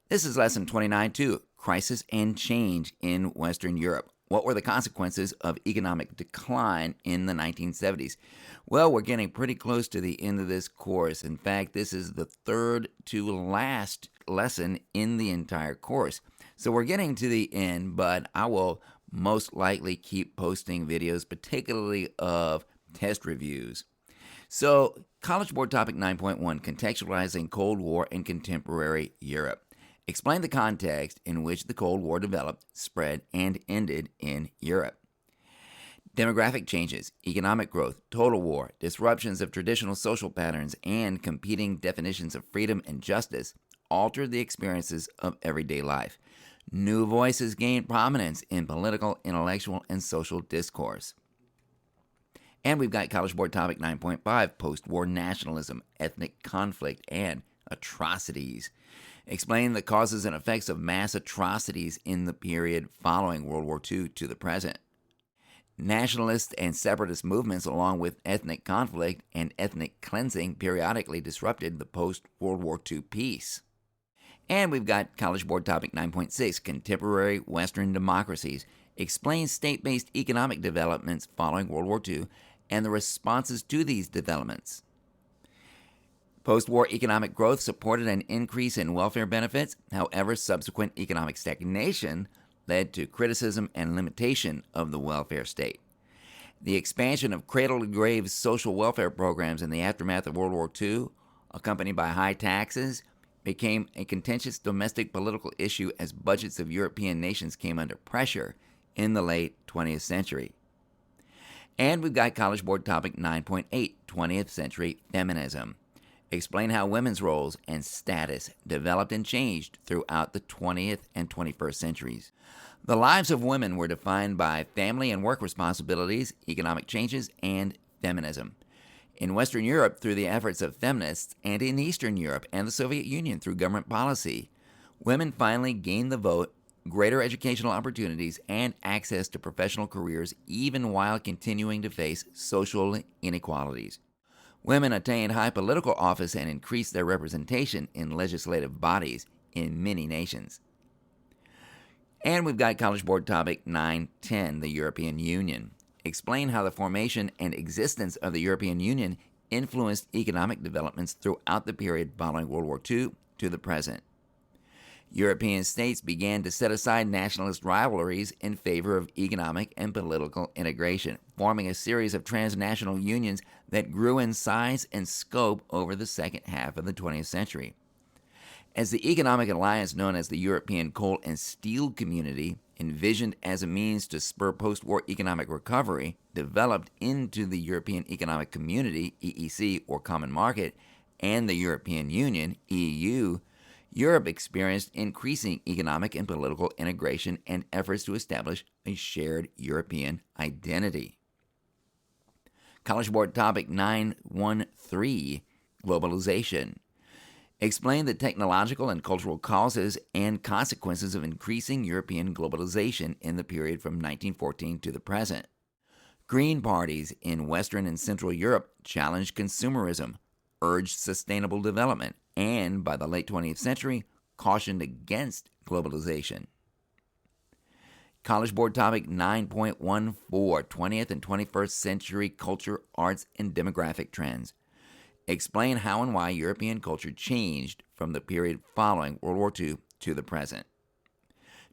This is Lesson 29 too, Crisis and Change in Western Europe. What were the consequences of economic decline in the 1970s? Well, we're getting pretty close to the end of this course. In fact, this is the third to last lesson in the entire course. So we're getting to the end, but I will most likely keep posting videos, particularly of test reviews. So, College Board Topic 9.1, Contextualizing Cold War in Contemporary Europe. Explain the context in which the Cold War developed, spread, and ended in Europe. Demographic changes, economic growth, total war, disruptions of traditional social patterns, and competing definitions of freedom and justice altered the experiences of everyday life. New voices gained prominence in political, intellectual, and social discourse. And we've got College Board Topic 9.5, Post-War Nationalism, Ethnic Conflict, and Atrocities. Explain the causes and effects of mass atrocities in the period following World War II to the present. Nationalist and separatist movements, along with ethnic conflict and ethnic cleansing, periodically disrupted the post-World War II peace. And we've got College Board Topic 9.6, Contemporary Western Democracies. Explain state-based economic developments following World War II and the responses to these developments. Post-war economic growth supported an increase in welfare benefits. However, subsequent economic stagnation led to criticism and limitation of the welfare state. The expansion of cradle-to-grave social welfare programs in the aftermath of World War II, accompanied by high taxes, became a contentious domestic political issue as budgets of European nations came under pressure in the late 20th century. And we've got College Board Topic 9.8, 20th Century Feminism. Explain how women's roles and status developed and changed throughout the 20th and 21st centuries. The lives of women were defined by family and work responsibilities, economic changes, and feminism. In Western Europe, through the efforts of feminists, and in Eastern Europe and the Soviet Union through government policy, women finally gained the vote, greater educational opportunities, and access to professional careers, even while continuing to face social inequalities. Women attained high political office and increased their representation in legislative bodies in many nations. And we've got College Board Topic 9.10, the European Union. Explain how the formation and existence of the European Union influenced economic developments throughout the period following World War II to the present. European states began to set aside nationalist rivalries in favor of economic and political integration, forming a series of transnational unions that grew in size and scope over the second half of the 20th century. As the economic alliance known as the European Coal and Steel Community, envisioned as a means to spur post-war economic recovery, developed into the European Economic Community, EEC, or Common Market, and the European Union, EU, Europe experienced increasing economic and political integration and efforts to establish a shared European identity. College Board Topic 9.13, Globalization. Explain the technological and cultural causes and consequences of increasing European globalization in the period from 1914 to the present. Green parties in Western and Central Europe challenged consumerism, urged sustainable development, and by the late 20th century, cautioned against globalization. College Board Topic 9.14, 20th and 21st Century Culture, Arts, and Demographic Trends. Explain how and why European culture changed from the period following World War II to the present.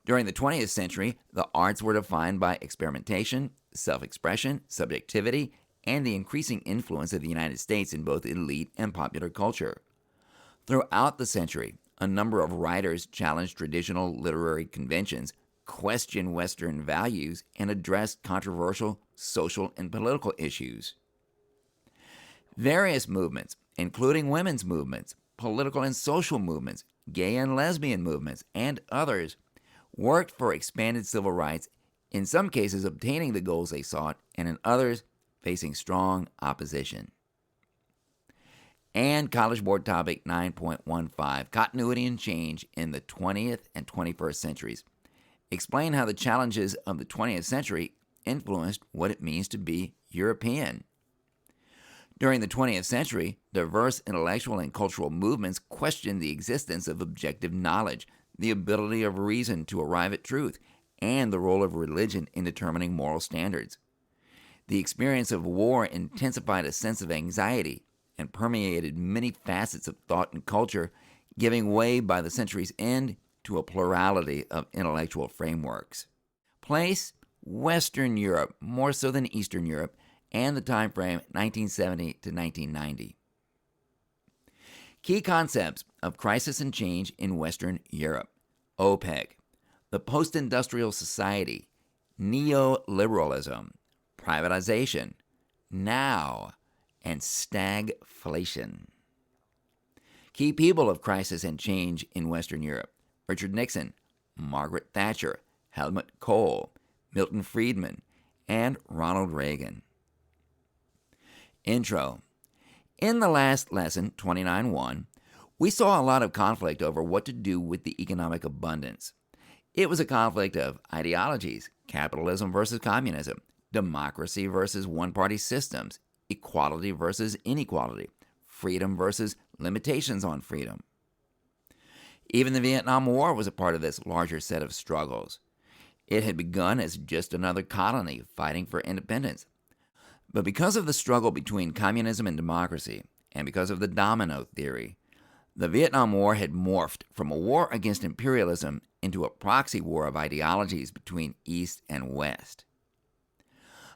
During the 20th century, the arts were defined by experimentation, self-expression, subjectivity, and the increasing influence of the United States in both elite and popular culture. Throughout the century, a number of writers challenged traditional literary conventions, questioned Western values, and addressed controversial social and political issues. Various movements, including women's movements, political and social movements, gay and lesbian movements, and others, worked for expanded civil rights, in some cases obtaining the goals they sought, and in others facing strong opposition. And College Board Topic 9.15, Continuity and Change in the 20th and 21st centuries. Explain how the challenges of the 20th century influenced what it means to be European. During the 20th century, diverse intellectual and cultural movements questioned the existence of objective knowledge, the ability of reason to arrive at truth, and the role of religion in determining moral standards. The experience of war intensified a sense of anxiety and permeated many facets of thought and culture, giving way by the century's end to a plurality of intellectual frameworks. Place: Western Europe, more so than Eastern Europe, and the time frame 1970 to 1990. Key concepts of crisis and change in Western Europe: OPEC, the post-industrial society, neoliberalism, privatization, now, and stagflation. Key people of crisis and change in Western Europe: Richard Nixon, Margaret Thatcher, Helmut Kohl, Milton Friedman, and Ronald Reagan. Intro. In the last lesson, 29.1, we saw a lot of conflict over what to do with the economic abundance. It was a conflict of ideologies: capitalism versus communism, democracy versus one-party systems, equality versus inequality, freedom versus limitations on freedom. Even the Vietnam War was a part of this larger set of struggles. It had begun as just another colony fighting for independence. But because of the struggle between communism and democracy, and because of the domino theory, the Vietnam War had morphed from a war against imperialism into a proxy war of ideologies between East and West.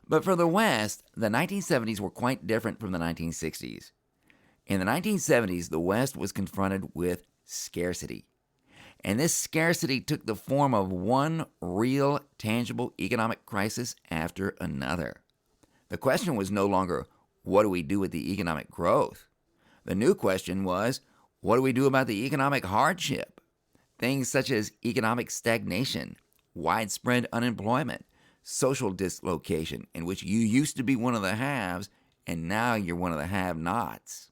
But for the West, the 1970s were quite different from the 1960s. In the 1970s, the West was confronted with scarcity. And this scarcity took the form of one real, tangible economic crisis after another. The question was no longer, what do we do with the economic growth? The new question was, what do we do about the economic hardship? Things such as economic stagnation, widespread unemployment, social dislocation, in which you used to be one of the haves and now you're one of the have-nots.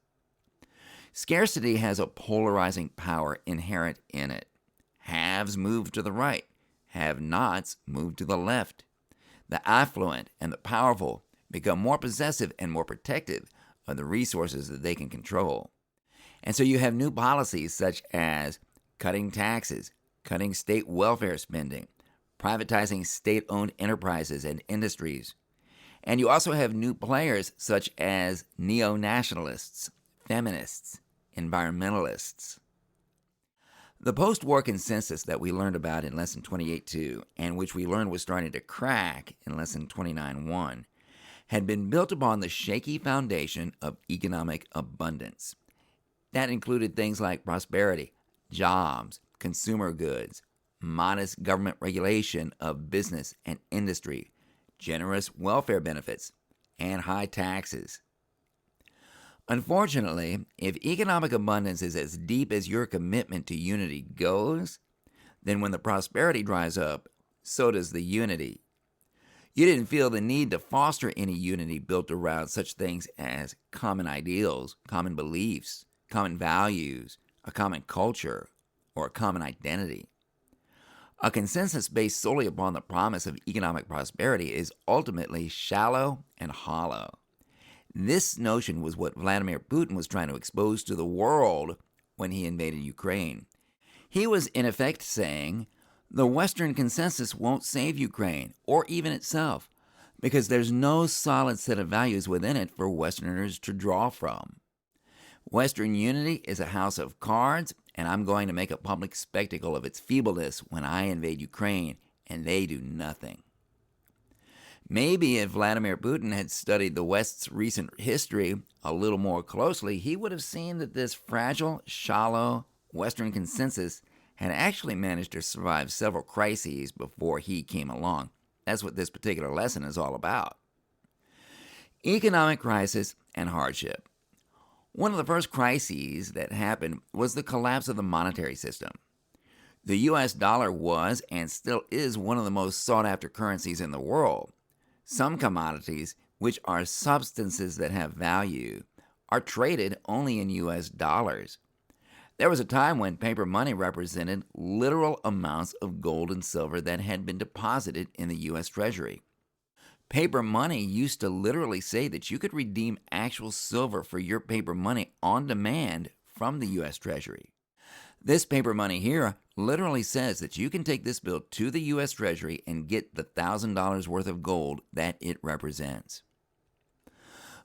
Scarcity has a polarizing power inherent in it. Haves move to the right, have-nots move to the left. The affluent and the powerful become more possessive and more protective of the resources that they can control. And so you have new policies such as cutting taxes, cutting state welfare spending, privatizing state-owned enterprises and industries. And you also have new players such as neo-nationalists, feminists, environmentalists. The post-war consensus that we learned about in Lesson 28.2, and which we learned was starting to crack in Lesson 29.1, had been built upon the shaky foundation of economic abundance. That included things like prosperity, jobs, consumer goods, modest government regulation of business and industry, generous welfare benefits, and high taxes. Unfortunately, if economic abundance is as deep as your commitment to unity goes, then when the prosperity dries up, so does the unity. You didn't feel the need to foster any unity built around such things as common ideals, common beliefs, common values, a common culture, or a common identity. A consensus based solely upon the promise of economic prosperity is ultimately shallow and hollow. This notion was what Vladimir Putin was trying to expose to the world when he invaded Ukraine. He was in effect saying, the Western consensus won't save Ukraine, or even itself, because there's no solid set of values within it for Westerners to draw from. Western unity is a house of cards, and I'm going to make a public spectacle of its feebleness when I invade Ukraine, and they do nothing. Maybe if Vladimir Putin had studied the West's recent history a little more closely, he would have seen that this fragile, shallow Western consensus had actually managed to survive several crises before he came along. That's what this particular lesson is all about. Economic crisis and hardship. One of the first crises that happened was the collapse of the monetary system. The U.S. dollar was and still is one of the most sought-after currencies in the world. Some commodities, which are substances that have value, are traded only in U.S. dollars. There was a time when paper money represented literal amounts of gold and silver that had been deposited in the U.S. Treasury. Paper money used to literally say that you could redeem actual silver for your paper money on demand from the U.S. Treasury. This paper money here literally says that you can take this bill to the U.S. Treasury and get the $1,000 worth of gold that it represents.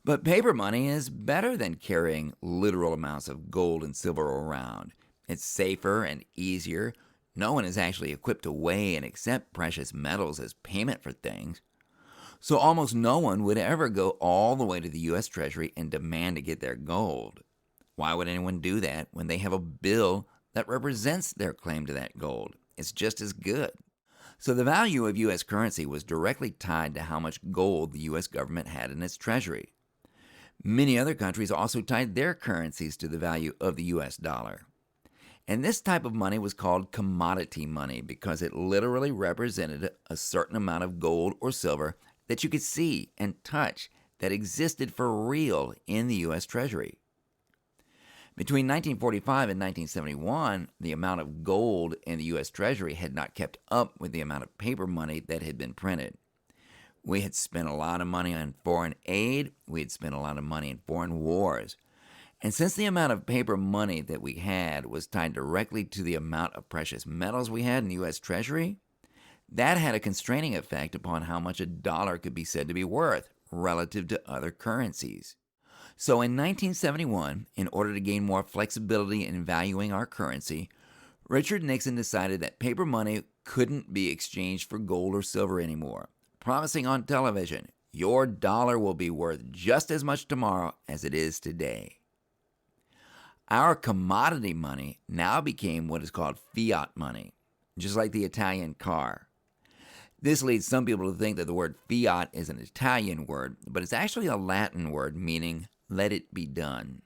But paper money is better than carrying literal amounts of gold and silver around. It's safer and easier. No one is actually equipped to weigh and accept precious metals as payment for things. So almost no one would ever go all the way to the U.S. Treasury and demand to get their gold. Why would anyone do that when they have a bill that represents their claim to that gold? It's just as good. So the value of U.S. currency was directly tied to how much gold the U.S. government had in its treasury. Many other countries also tied their currencies to the value of the U.S. dollar. And this type of money was called commodity money because it literally represented a certain amount of gold or silver that you could see and touch that existed for real in the U.S. Treasury. Between 1945 and 1971, the amount of gold in the U.S. Treasury had not kept up with the amount of paper money that had been printed. We had spent a lot of money on foreign aid. We had spent a lot of money in foreign wars. And since the amount of paper money that we had was tied directly to the amount of precious metals we had in the U.S. Treasury, that had a constraining effect upon how much a dollar could be said to be worth relative to other currencies. So in 1971, in order to gain more flexibility in valuing our currency, Richard Nixon decided that paper money couldn't be exchanged for gold or silver anymore, promising on television, your dollar will be worth just as much tomorrow as it is today. Our commodity money now became what is called fiat money, just like the Italian car. This leads some people to think that the word fiat is an Italian word, but it's actually a Latin word meaning let it be done.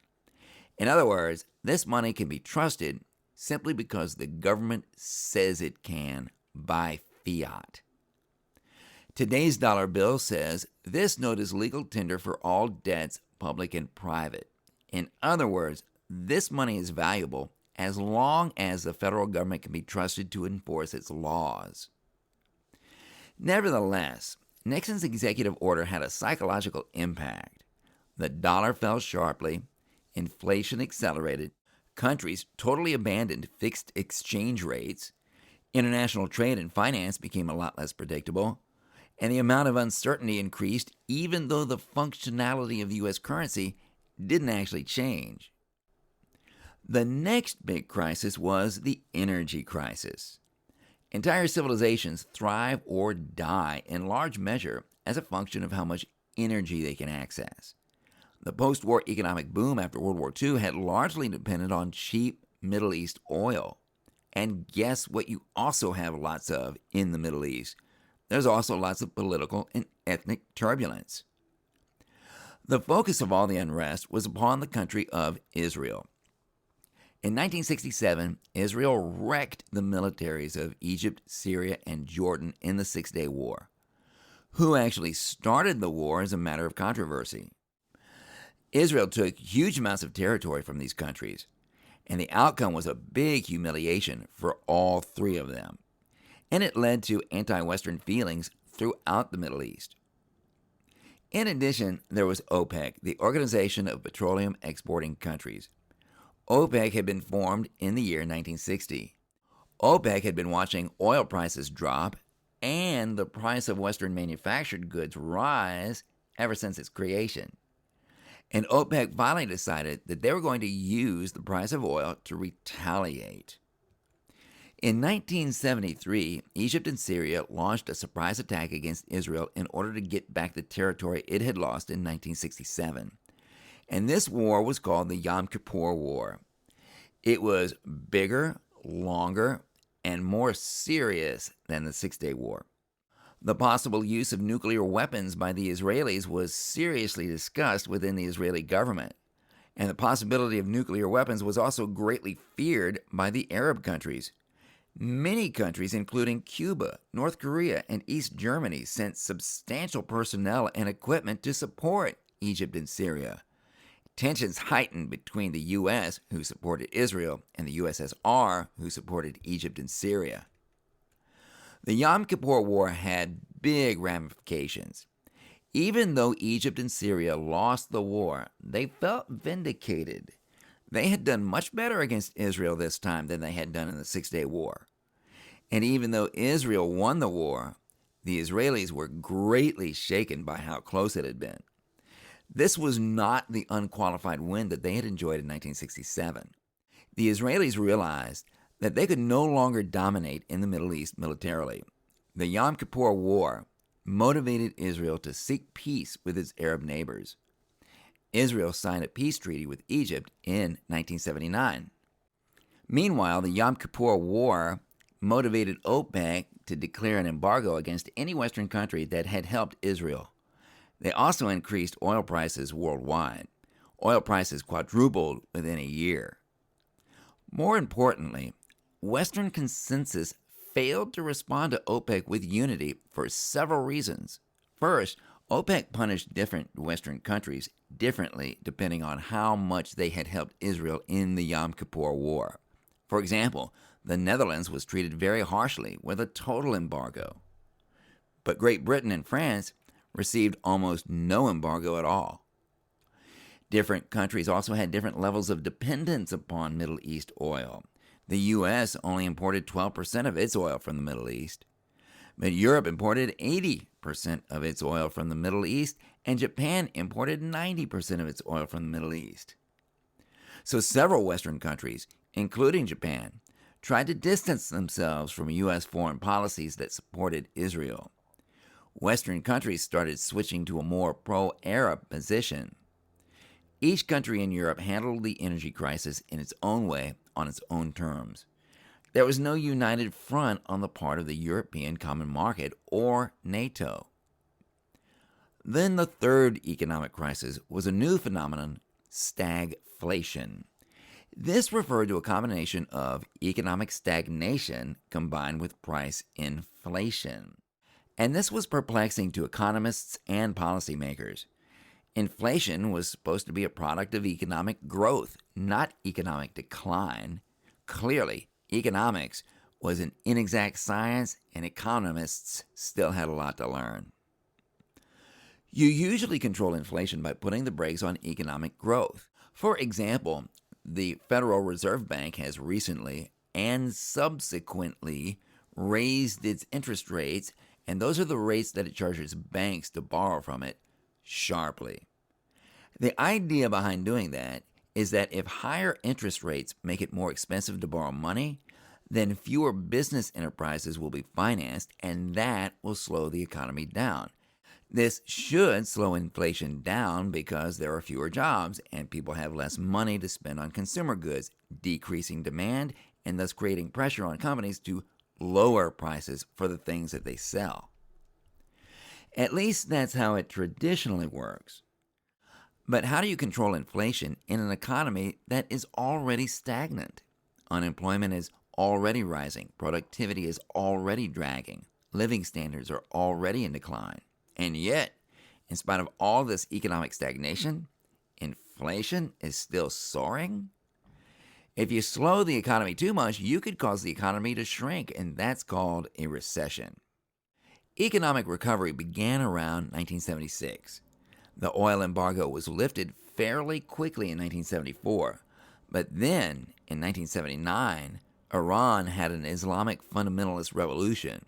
In other words, this money can be trusted simply because the government says it can by fiat. Today's dollar bill says this note is legal tender for all debts, public and private. In other words, this money is valuable as long as the federal government can be trusted to enforce its laws. Nevertheless, Nixon's executive order had a psychological impact. The dollar fell sharply, inflation accelerated, countries totally abandoned fixed exchange rates, international trade and finance became a lot less predictable, and the amount of uncertainty increased even though the functionality of the U.S. currency didn't actually change. The next big crisis was the energy crisis. Entire civilizations thrive or die in large measure as a function of how much energy they can access. The post-war economic boom after World War II had largely depended on cheap Middle East oil. And guess what you also have lots of in the Middle East? There's also lots of political and ethnic turbulence. The focus of all the unrest was upon the country of Israel. In 1967, Israel wrecked the militaries of Egypt, Syria, and Jordan in the Six-Day War. Who actually started the war is a matter of controversy. Israel took huge amounts of territory from these countries, and the outcome was a big humiliation for all three of them. And it led to anti-Western feelings throughout the Middle East. In addition, there was OPEC, the Organization of Petroleum Exporting Countries. OPEC had been formed in the year 1960. OPEC had been watching oil prices drop and the price of Western manufactured goods rise ever since its creation. And OPEC finally decided that they were going to use the price of oil to retaliate. In 1973, Egypt and Syria launched a surprise attack against Israel in order to get back the territory it had lost in 1967. And this war was called the Yom Kippur War. It was bigger, longer, and more serious than the Six-Day War. The possible use of nuclear weapons by the Israelis was seriously discussed within the Israeli government, and the possibility of nuclear weapons was also greatly feared by the Arab countries. Many countries, including Cuba, North Korea, and East Germany, sent substantial personnel and equipment to support Egypt and Syria. Tensions heightened between the U.S., who supported Israel, and the USSR, who supported Egypt and Syria. The Yom Kippur War had big ramifications. Even though Egypt and Syria lost the war, they felt vindicated. They had done much better against Israel this time than they had done in the Six-Day War. And even though Israel won the war, the Israelis were greatly shaken by how close it had been. This was not the unqualified win that they had enjoyed in 1967. The Israelis realized that they could no longer dominate in the Middle East militarily. The Yom Kippur War motivated Israel to seek peace with its Arab neighbors. Israel signed a peace treaty with Egypt in 1979. Meanwhile, the Yom Kippur War motivated OPEC to declare an embargo against any Western country that had helped Israel. They also increased oil prices worldwide. Oil prices quadrupled within a year. More importantly, Western consensus failed to respond to OPEC with unity for several reasons. First, OPEC punished different Western countries differently depending on how much they had helped Israel in the Yom Kippur War. For example, the Netherlands was treated very harshly with a total embargo. But Great Britain and France received almost no embargo at all. Different countries also had different levels of dependence upon Middle East oil. The U.S. only imported 12% of its oil from the Middle East, but Europe imported 80% of its oil from the Middle East, and Japan imported 90% of its oil from the Middle East. So several Western countries, including Japan, tried to distance themselves from U.S. foreign policies that supported Israel. Western countries started switching to a more pro-Arab position. Each country in Europe handled the energy crisis in its own way, on its own terms. There was no united front on the part of the European Common Market or NATO. Then the third economic crisis was a new phenomenon, stagflation. This referred to a combination of economic stagnation combined with price inflation. And this was perplexing to economists and policymakers. Inflation was supposed to be a product of economic growth, not economic decline. Clearly, economics was an inexact science, and economists still had a lot to learn. You usually control inflation by putting the brakes on economic growth. For example, the Federal Reserve Bank has recently and subsequently raised its interest rates, and those are the rates that it charges banks to borrow from it, sharply. The idea behind doing that is that if higher interest rates make it more expensive to borrow money, then fewer business enterprises will be financed, and that will slow the economy down. This should slow inflation down because there are fewer jobs and people have less money to spend on consumer goods, decreasing demand and thus creating pressure on companies to lower prices for the things that they sell. At least that's how it traditionally works. But how do you control inflation in an economy that is already stagnant? Unemployment is already rising, productivity is already dragging, living standards are already in decline. And yet, in spite of all this economic stagnation, inflation is still soaring? If you slow the economy too much, you could cause the economy to shrink, and that's called a recession. Economic recovery began around 1976. The oil embargo was lifted fairly quickly in 1974, but then, in 1979, Iran had an Islamic Fundamentalist Revolution.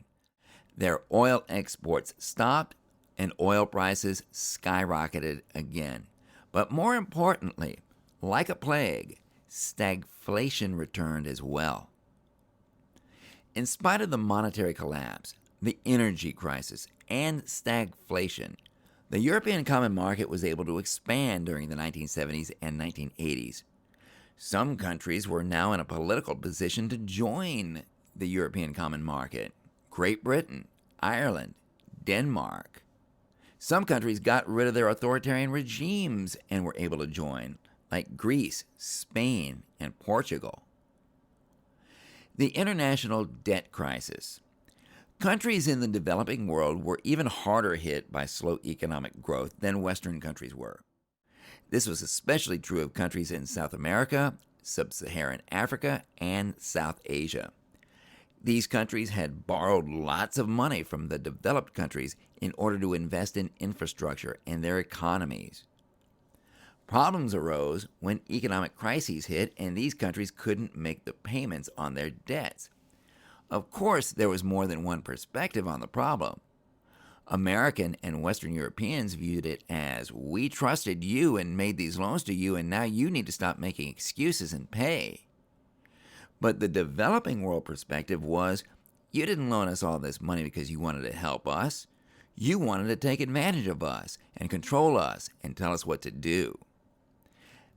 Their oil exports stopped, and oil prices skyrocketed again. But more importantly, like a plague, stagflation returned as well. In spite of the monetary collapse, the energy crisis, and stagflation, the European Common Market was able to expand during the 1970s and 1980s. Some countries were now in a political position to join the European Common Market. Great Britain, Ireland, Denmark. Some countries got rid of their authoritarian regimes and were able to join, like Greece, Spain, and Portugal. The international debt crisis. Countries in the developing world were even harder hit by slow economic growth than Western countries were. This was especially true of countries in South America, Sub-Saharan Africa, and South Asia. These countries had borrowed lots of money from the developed countries in order to invest in infrastructure and their economies. Problems arose when economic crises hit and these countries couldn't make the payments on their debts. Of course, there was more than one perspective on the problem. American and Western Europeans viewed it as, we trusted you and made these loans to you, and now you need to stop making excuses and pay. But the developing world perspective was, you didn't loan us all this money because you wanted to help us. You wanted to take advantage of us and control us and tell us what to do.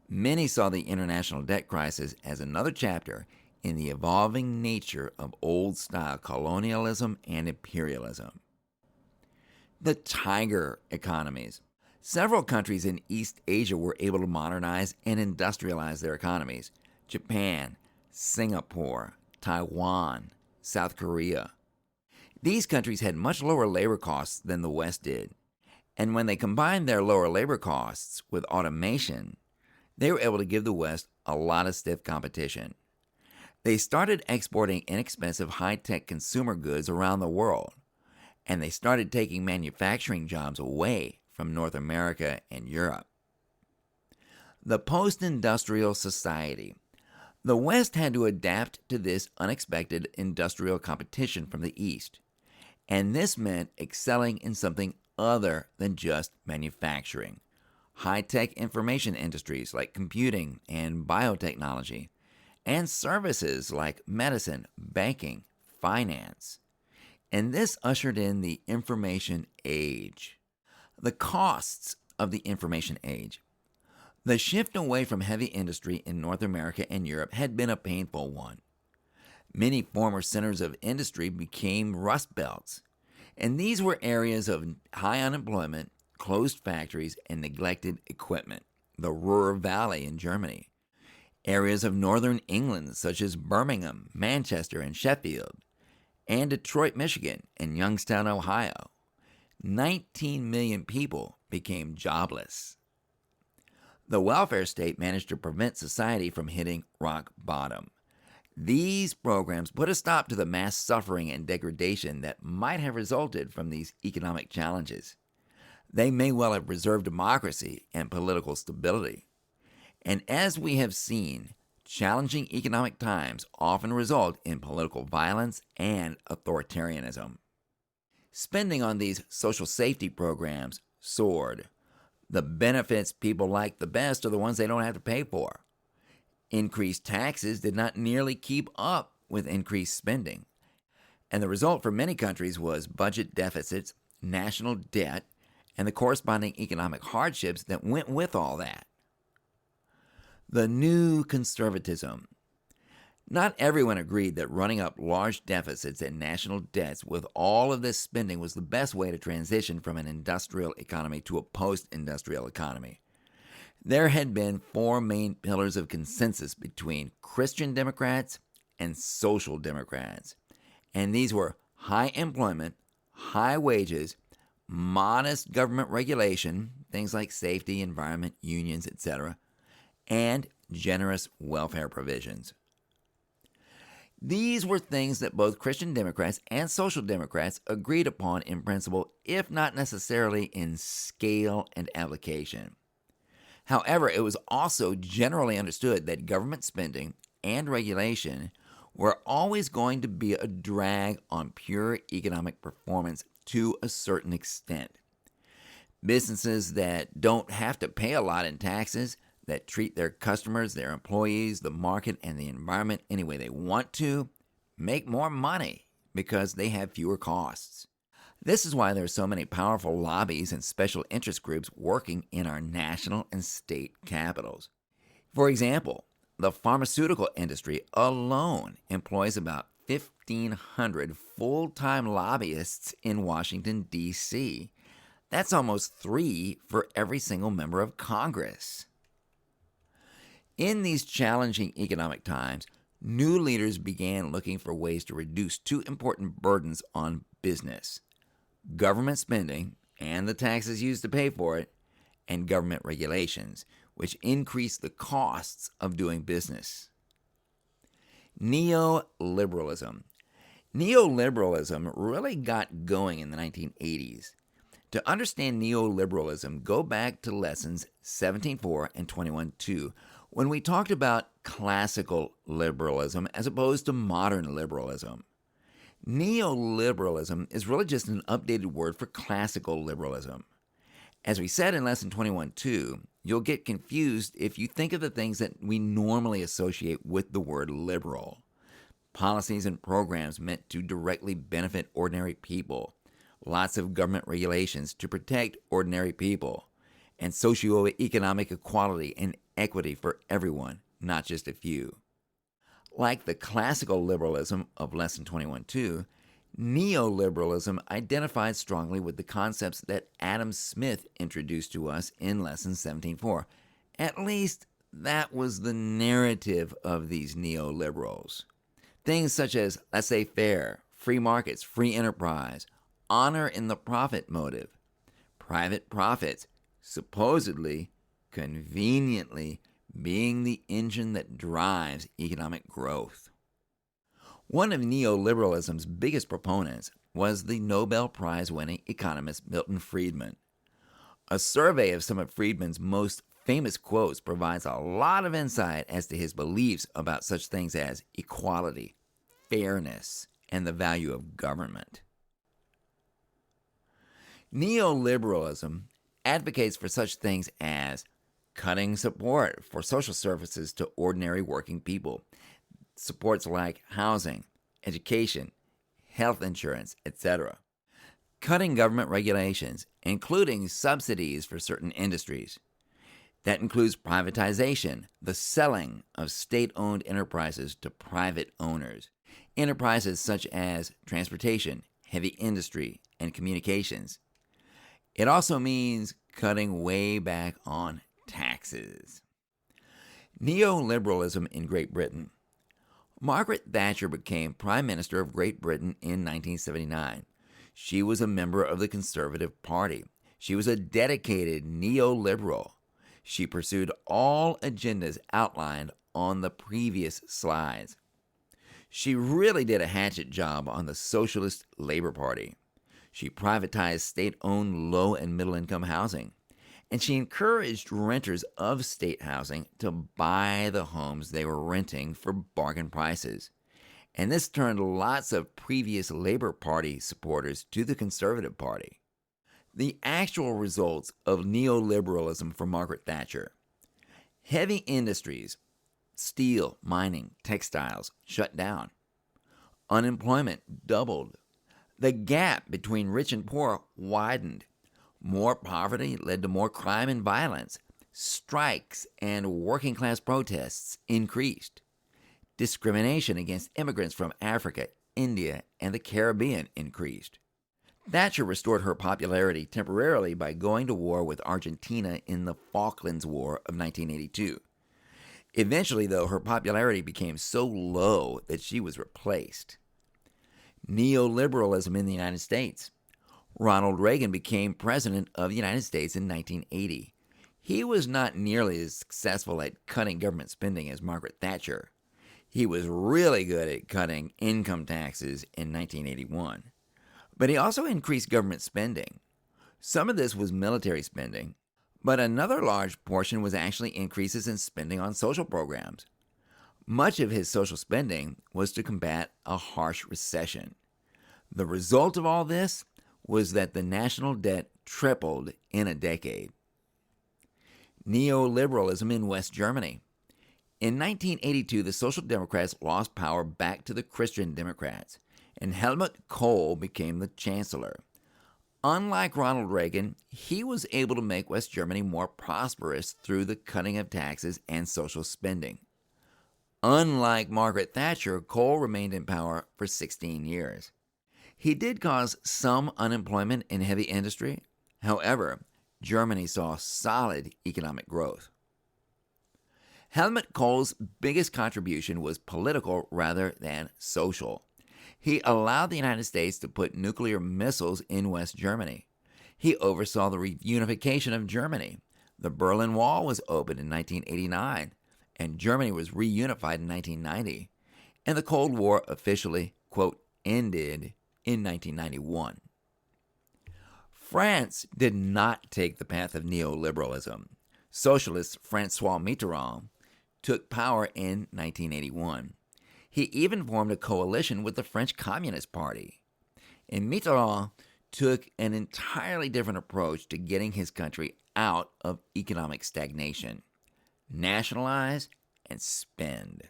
Many saw the international debt crisis as another chapter in the evolving nature of old-style colonialism and imperialism. The tiger economies. Several countries in East Asia were able to modernize and industrialize their economies. Japan, Singapore, Taiwan, South Korea. These countries had much lower labor costs than the West did. And when they combined their lower labor costs with automation, they were able to give the West a lot of stiff competition. They started exporting inexpensive high-tech consumer goods around the world, and they started taking manufacturing jobs away from North America and Europe. The post-industrial society. The West had to adapt to this unexpected industrial competition from the East, and this meant excelling in something other than just manufacturing. High-tech information industries like computing and biotechnology, and services like medicine, banking, finance. And this ushered in the information age. The costs of the information age. The shift away from heavy industry in North America and Europe had been a painful one. Many former centers of industry became rust belts, and these were areas of high unemployment, closed factories, and neglected equipment. The Ruhr Valley in Germany. Areas of northern England such as Birmingham, Manchester, and Sheffield, and Detroit, Michigan, and Youngstown, Ohio. 19 million people became jobless. The welfare state managed to prevent society from hitting rock bottom. These programs put a stop to the mass suffering and degradation that might have resulted from these economic challenges. They may well have preserved democracy and political stability. And as we have seen, challenging economic times often result in political violence and authoritarianism. Spending on these social safety programs soared. The benefits people like the best are the ones they don't have to pay for. Increased taxes did not nearly keep up with increased spending. And the result for many countries was budget deficits, national debt, and the corresponding economic hardships that went with all that. The new conservatism. Not everyone agreed that running up large deficits and national debts with all of this spending was the best way to transition from an industrial economy to a post-industrial economy. There had been four main pillars of consensus between Christian Democrats and Social Democrats, and these were high employment, high wages, modest government regulation, things like safety, environment, unions, etc., and generous welfare provisions. These were things that both Christian Democrats and Social Democrats agreed upon in principle, if not necessarily in scale and application. However, it was also generally understood that government spending and regulation were always going to be a drag on pure economic performance to a certain extent. Businesses that don't have to pay a lot in taxes, that treat their customers, their employees, the market, and the environment any way they want to, make more money because they have fewer costs. This is why there are so many powerful lobbies and special interest groups working in our national and state capitals. For example, the pharmaceutical industry alone employs about 1,500 full-time lobbyists in Washington, D.C. That's almost 3 for every single member of Congress. In these challenging economic times, new leaders began looking for ways to reduce two important burdens on business: government spending and the taxes used to pay for it, and government regulations, which increase the costs of doing business. Neoliberalism. Neoliberalism really got going in the 1980s. To understand neoliberalism, go back to lessons 17.4 and 21.2 when we talked about classical liberalism as opposed to modern liberalism. Neoliberalism is really just an updated word for classical liberalism. As we said in lesson 21.2, you'll get confused if you think of the things that we normally associate with the word liberal. Policies and programs meant to directly benefit ordinary people, lots of government regulations to protect ordinary people, and socioeconomic equality and equity for everyone, not just a few. Like the classical liberalism of lesson 21.2, neoliberalism identified strongly with the concepts that Adam Smith introduced to us in lesson 17.4. At least that was the narrative of these neoliberals. Things such as laissez-faire, free markets, free enterprise, honor in the profit motive, private profits, supposedly, conveniently being the engine that drives economic growth. One of neoliberalism's biggest proponents was the Nobel Prize-winning economist Milton Friedman. A survey of some of Friedman's most famous quotes provides a lot of insight as to his beliefs about such things as equality, fairness, and the value of government. Neoliberalism advocates for such things as cutting support for social services to ordinary working people, supports like housing, education, health insurance, etc. Cutting government regulations, including subsidies for certain industries. That includes privatization, the selling of state-owned enterprises to private owners. Enterprises such as transportation, heavy industry, and communications. It also means cutting way back on taxes. Neoliberalism in Great Britain. Margaret Thatcher became Prime Minister of Great Britain in 1979. She was a member of the Conservative Party. She was a dedicated neoliberal. She pursued all agendas outlined on the previous slides. She really did a hatchet job on the Socialist Labor Party. She privatized state-owned low- and middle-income housing, and she encouraged renters of state housing to buy the homes they were renting for bargain prices. And this turned lots of previous Labor Party supporters to the Conservative Party. The actual results of neoliberalism for Margaret Thatcher. Heavy industries, steel, mining, textiles, shut down. Unemployment doubled. The gap between rich and poor widened. More poverty led to more crime and violence. Strikes and working class protests increased. Discrimination against immigrants from Africa, India, and the Caribbean increased. Thatcher restored her popularity temporarily by going to war with Argentina in the Falklands War of 1982. Eventually, though, her popularity became so low that she was replaced. Neoliberalism in the United States. Ronald Reagan became president of the United States in 1980. He was not nearly as successful at cutting government spending as Margaret Thatcher. He was really good at cutting income taxes in 1981. But he also increased government spending. Some of this was military spending, but another large portion was actually increases in spending on social programs. Much of his social spending was to combat a harsh recession. The result of all this was that the national debt tripled in a decade. Neoliberalism in West Germany. In 1982, the Social Democrats lost power back to the Christian Democrats, and Helmut Kohl became the chancellor. Unlike Ronald Reagan, he was able to make West Germany more prosperous through the cutting of taxes and social spending. Unlike Margaret Thatcher, Kohl remained in power for 16 years. He did cause some unemployment in heavy industry. However, Germany saw solid economic growth. Helmut Kohl's biggest contribution was political rather than social. He allowed the United States to put nuclear missiles in West Germany. He oversaw the reunification of Germany. The Berlin Wall was opened in 1989, and Germany was reunified in 1990. And the Cold War officially, quote, ended in 1991. France did not take the path of neoliberalism. Socialist François Mitterrand took power in 1981. He even formed a coalition with the French Communist Party. And Mitterrand took an entirely different approach to getting his country out of economic stagnation. Nationalize and spend.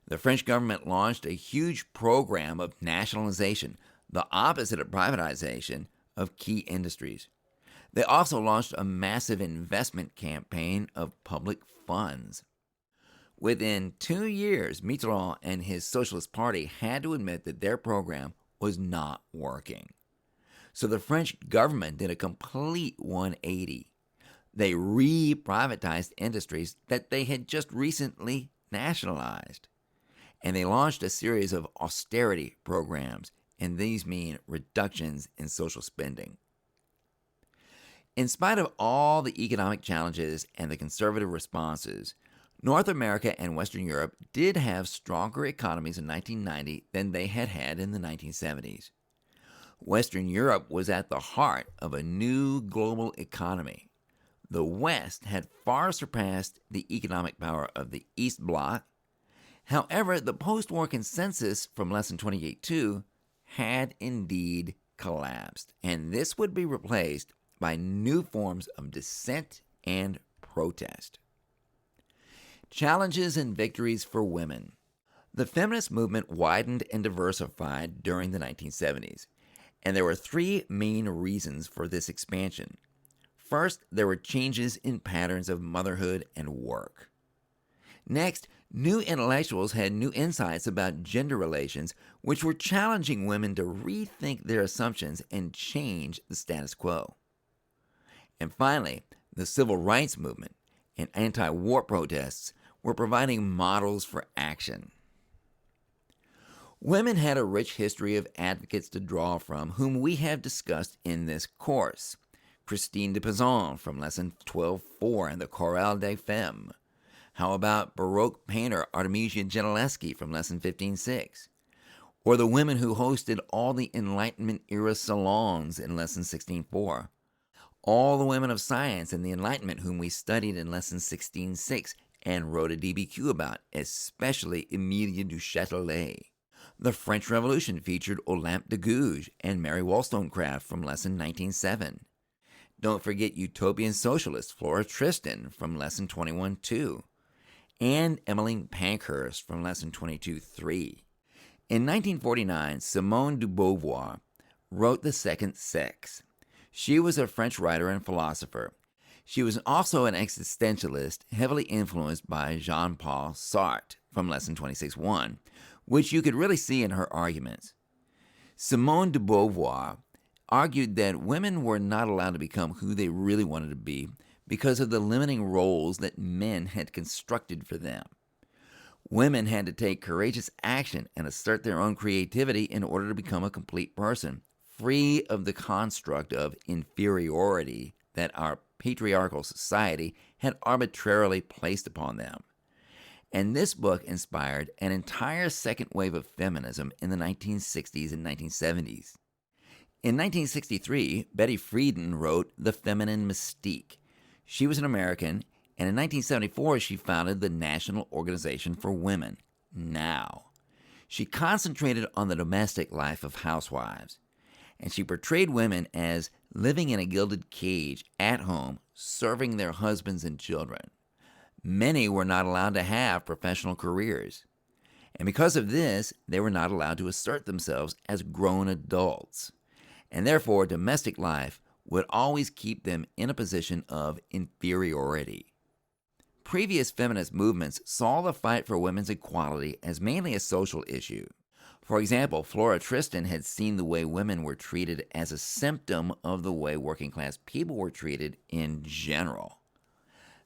The French government launched a huge program of nationalization, the opposite of privatization, of key industries. They also launched a massive investment campaign of public funds. Within 2 years, Mitterrand and his Socialist Party had to admit that their program was not working. So the French government did a complete 180. They re-privatized industries that they had just recently nationalized. And they launched a series of austerity programs, and these mean reductions in social spending. In spite of all the economic challenges and the conservative responses, North America and Western Europe did have stronger economies in 1990 than they had had in the 1970s. Western Europe was at the heart of a new global economy. The West had far surpassed the economic power of the East Bloc. However, the post-war consensus from Lesson 28.2 had indeed collapsed, and this would be replaced by new forms of dissent and protest. Challenges and victories for women. The feminist movement widened and diversified during the 1970s, and there were 3 main reasons for this expansion. First, there were changes in patterns of motherhood and work. Next, new intellectuals had new insights about gender relations, which were challenging women to rethink their assumptions and change the status quo. And finally, the civil rights movement and anti-war protests were providing models for action. Women had a rich history of advocates to draw from whom we have discussed in this course. Christine de Pizan from Lesson 12.4 and the Chorale des Femmes. How about Baroque painter Artemisia Gentileschi from Lesson 15.6? Or the women who hosted all the Enlightenment-era salons in Lesson 16.4? All the women of science and the Enlightenment whom we studied in Lesson 16.6 and wrote a DBQ about, especially Emilia du Châtelet. The French Revolution featured Olympe de Gouges and Mary Wollstonecraft from Lesson 19.7. Don't forget utopian socialist Flora Tristan from Lesson 21.2. And Emmeline Pankhurst from Lesson 22.3. In 1949, Simone de Beauvoir wrote The Second Sex. She was a French writer and philosopher. She was also an existentialist, heavily influenced by Jean-Paul Sartre from Lesson 26.1, which you could really see in her arguments. Simone de Beauvoir argued that women were not allowed to become who they really wanted to be because of the limiting roles that men had constructed for them. Women had to take courageous action and assert their own creativity in order to become a complete person, free of the construct of inferiority that our patriarchal society had arbitrarily placed upon them. And this book inspired an entire second wave of feminism in the 1960s and 1970s. In 1963, Betty Friedan wrote The Feminine Mystique. She was an American, and in 1974 she founded the National Organization for Women, NOW. She concentrated on the domestic life of housewives, and she portrayed women as living in a gilded cage at home, serving their husbands and children. Many were not allowed to have professional careers, and because of this, they were not allowed to assert themselves as grown adults. And therefore, domestic life would always keep them in a position of inferiority. Previous feminist movements saw the fight for women's equality as mainly a social issue. For example, Flora Tristan had seen the way women were treated as a symptom of the way working class people were treated in general.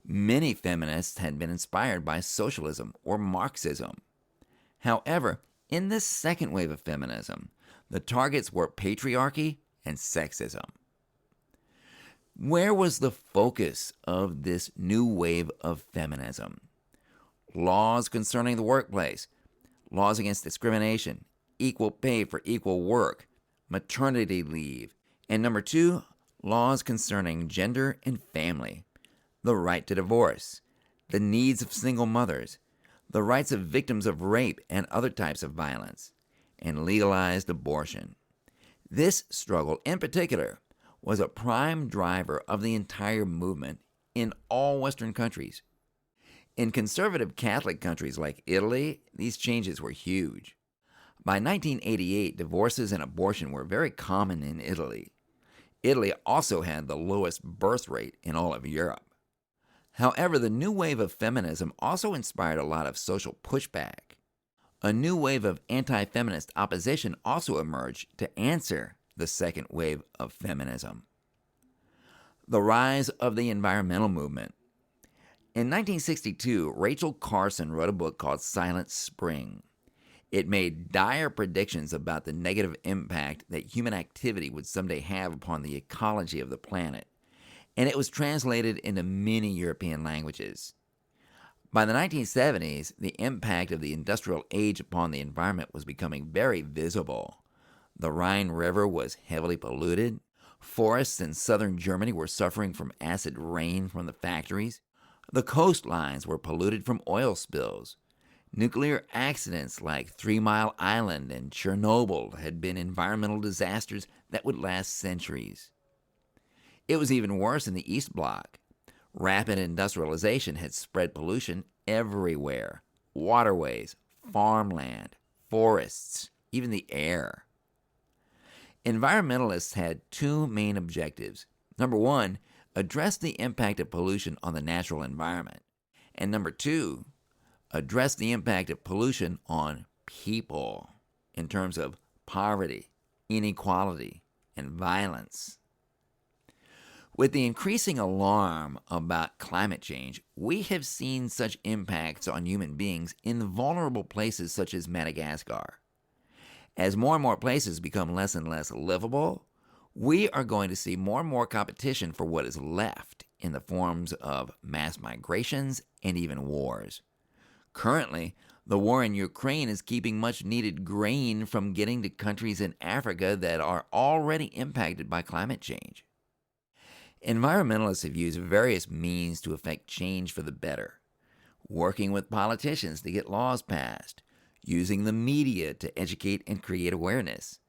Many feminists had been inspired by socialism or Marxism. However, in this second wave of feminism, the targets were patriarchy and sexism. Where was the focus of this new wave of feminism? Laws concerning the workplace, laws against discrimination, equal pay for equal work, maternity leave, and number 2, laws concerning gender and family, the right to divorce, the needs of single mothers, the rights of victims of rape and other types of violence, and legalized abortion. This struggle, in particular, was a prime driver of the entire movement in all Western countries. In conservative Catholic countries like Italy, these changes were huge. By 1988, divorces and abortion were very common in Italy. Italy also had the lowest birth rate in all of Europe. However, the new wave of feminism also inspired a lot of social pushback. A new wave of anti-feminist opposition also emerged to answer the second wave of feminism. The rise of the environmental movement. In 1962, Rachel Carson wrote a book called Silent Spring. It made dire predictions about the negative impact that human activity would someday have upon the ecology of the planet, and it was translated into many European languages. By the 1970s, the impact of the industrial age upon the environment was becoming very visible. The Rhine River was heavily polluted. Forests in southern Germany were suffering from acid rain from the factories. The coastlines were polluted from oil spills. Nuclear accidents like 3 Mile Island and Chernobyl had been environmental disasters that would last centuries. It was even worse in the East Bloc. Rapid industrialization had spread pollution everywhere: waterways, farmland, forests, even the air. Environmentalists had two main objectives. Number one, address the impact of pollution on the natural environment. And number two, address the impact of pollution on people in terms of poverty, inequality, and violence. With the increasing alarm about climate change, we have seen such impacts on human beings in vulnerable places such as Madagascar. As more and more places become less and less livable, we are going to see more and more competition for what is left in the forms of mass migrations and even wars. Currently, the war in Ukraine is keeping much needed grain from getting to countries in Africa that are already impacted by climate change. Environmentalists have used various means to effect change for the better: working with politicians to get laws passed, using the media to educate and create awareness,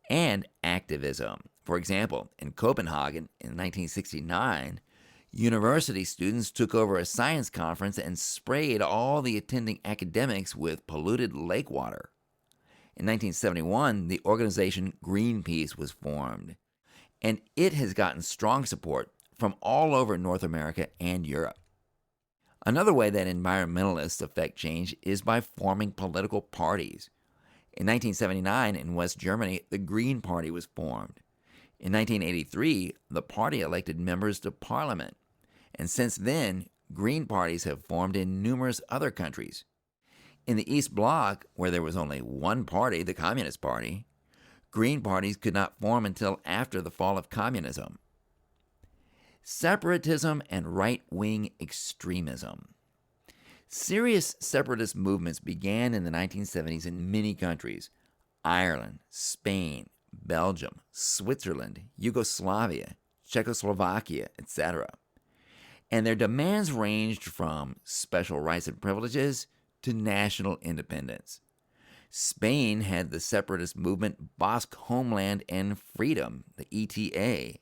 and activism. For example, in Copenhagen in 1969, university students took over a science conference and sprayed all the attending academics with polluted lake water. In 1971, the organization Greenpeace was formed, and it has gotten strong support from all over North America and Europe. Another way that environmentalists affect change is by forming political parties. In 1979, in West Germany, the Green Party was formed. In 1983, the party elected members to parliament. And since then, Green parties have formed in numerous other countries. In the East Bloc, where there was only one party, the Communist Party, Green parties could not form until after the fall of communism. Separatism and right-wing extremism. Serious separatist movements began in the 1970s in many countries: Ireland, Spain, Belgium, Switzerland, Yugoslavia, Czechoslovakia, etc. And their demands ranged from special rights and privileges to national independence. Spain had the separatist movement Basque Homeland and Freedom, the ETA,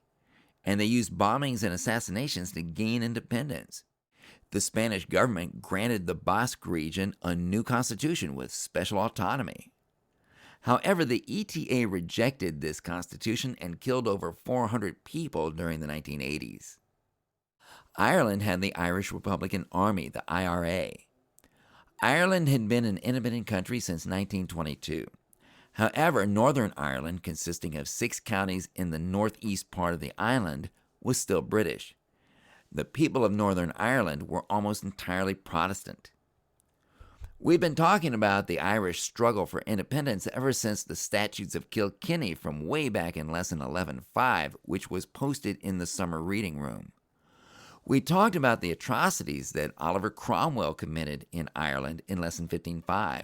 and they used bombings and assassinations to gain independence. The Spanish government granted the Basque region a new constitution with special autonomy. However, the ETA rejected this constitution and killed over 400 people during the 1980s. Ireland had the Irish Republican Army, the IRA. Ireland had been an independent country since 1922. However, Northern Ireland, consisting of 6 counties in the northeast part of the island, was still British. The people of Northern Ireland were almost entirely Protestant. We've been talking about the Irish struggle for independence ever since the Statutes of Kilkenny from way back in Lesson 11.5, which was posted in the summer reading room. We talked about the atrocities that Oliver Cromwell committed in Ireland in Lesson 15.5.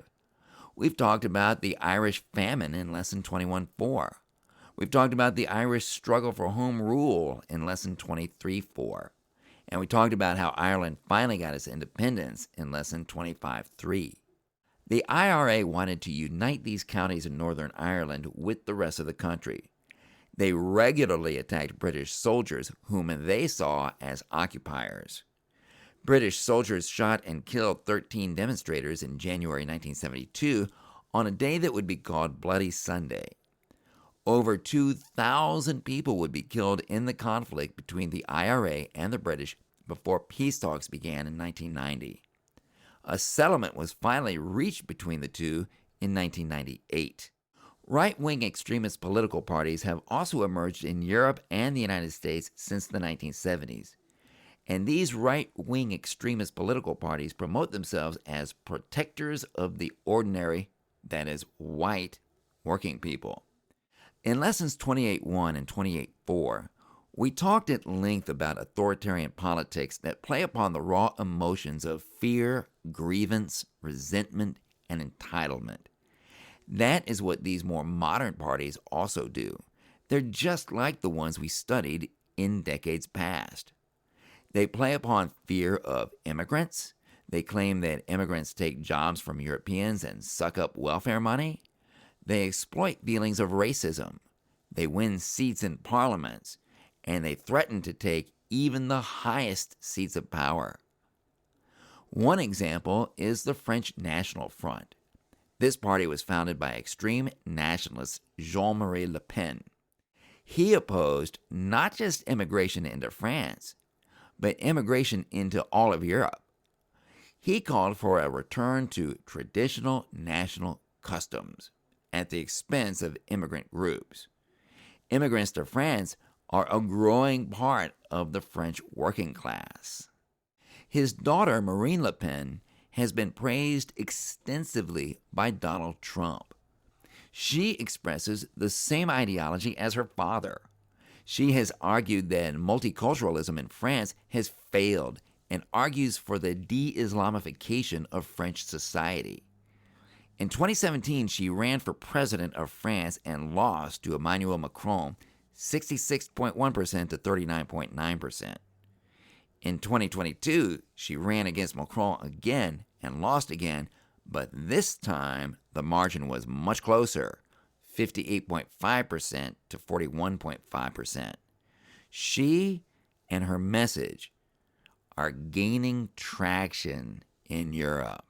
We've talked about the Irish famine in Lesson 21.4. We've talked about the Irish struggle for home rule in Lesson 23.4. And we talked about how Ireland finally got its independence in Lesson 25.3. The IRA wanted to unite these counties in Northern Ireland with the rest of the country. They regularly attacked British soldiers whom they saw as occupiers. British soldiers shot and killed 13 demonstrators in January 1972 on a day that would be called Bloody Sunday. Over 2,000 people would be killed in the conflict between the IRA and the British before peace talks began in 1990. A settlement was finally reached between the two in 1998. Right-wing extremist political parties have also emerged in Europe and the United States since the 1970s. And these right-wing extremist political parties promote themselves as protectors of the ordinary, that is, white, working people. In Lessons 28.1 and 28.4, we talked at length about authoritarian politics that play upon the raw emotions of fear, grievance, resentment, and entitlement. That is what these more modern parties also do. They're just like the ones we studied in decades past. They play upon fear of immigrants. They claim that immigrants take jobs from Europeans and suck up welfare money. They exploit feelings of racism. They win seats in parliaments. And they threaten to take even the highest seats of power. One example is the French National Front. This party was founded by extreme nationalist Jean-Marie Le Pen. He opposed not just immigration into France, but immigration into all of Europe. He called for a return to traditional national customs at the expense of immigrant groups. Immigrants to France are a growing part of the French working class. His daughter, Marine Le Pen, has been praised extensively by Donald Trump. She expresses the same ideology as her father. She has argued that multiculturalism in France has failed and argues for the de-Islamification of French society. In 2017, she ran for president of France and lost to Emmanuel Macron 66.1% to 39.9%. In 2022, she ran against Macron again and lost again, but this time the margin was much closer, 58.5% to 41.5%. She and her message are gaining traction in Europe.